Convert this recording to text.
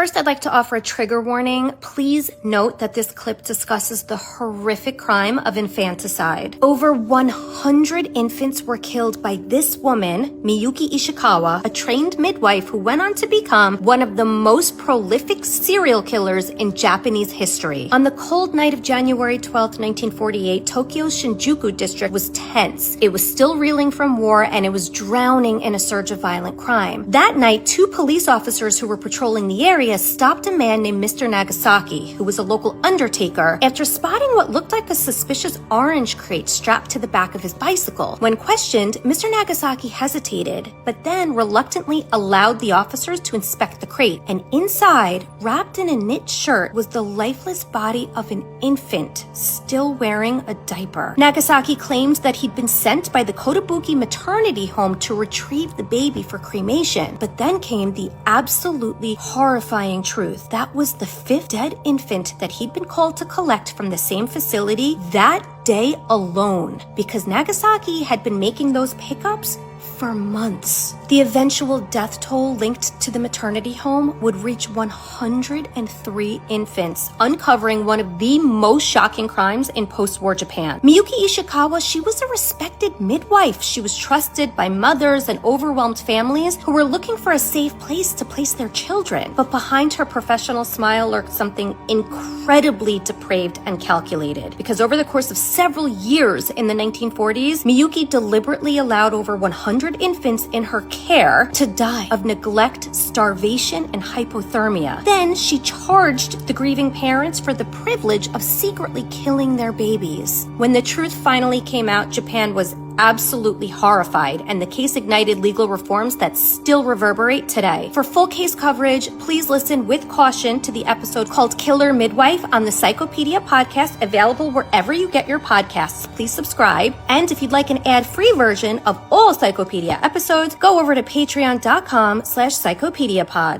First, I'd like to offer a trigger warning. Please note that this clip discusses the horrific crime of infanticide. Over 100 infants were killed by this woman, Miyuki Ishikawa, a trained midwife who went on to become one of the most prolific serial killers in Japanese history. On the cold night of January 12, 1948, Tokyo's Shinjuku district was tense. It was still reeling from war and it was drowning in a surge of violent crime. That night, 2 police officers who were patrolling the area stopped a man named Mr. Nagasaki, who was a local undertaker, after spotting what looked like a suspicious orange crate strapped to the back of his bicycle. When questioned, Mr. Nagasaki hesitated, but then reluctantly allowed the officers to inspect the crate. And inside, wrapped in a knit shirt, was the lifeless body of an infant, still wearing a diaper. Nagasaki claimed that he'd been sent by the Kotobuki maternity home to retrieve the baby for cremation. But then came the absolutely horrifying truth. That was the 5th dead infant that he'd been called to collect from the same facility that day alone, because Nagasaki had been making those pickups for months. The eventual death toll linked to the maternity home would reach 103 infants, uncovering one of the most shocking crimes in post-war Japan. Miyuki Ishikawa, she was a respected midwife. She was trusted by mothers and overwhelmed families who were looking for a safe place to place their children. But behind her professional smile lurked something incredibly depraved and calculated, because over the course of several years in the 1940s, Miyuki deliberately allowed over 100 infants in her care to die of neglect, starvation, and hypothermia. Then she charged the grieving parents for the privilege of secretly killing their babies. When the truth finally came out, Japan was absolutely horrified, and the case ignited legal reforms that still reverberate today. For full case coverage, please listen with caution to the episode called Killer Midwife on the Psychopedia podcast, available wherever you get your podcasts. Please subscribe. And if you'd like an ad-free version of all Psychopedia episodes, go over to patreon.com/psychopediapod.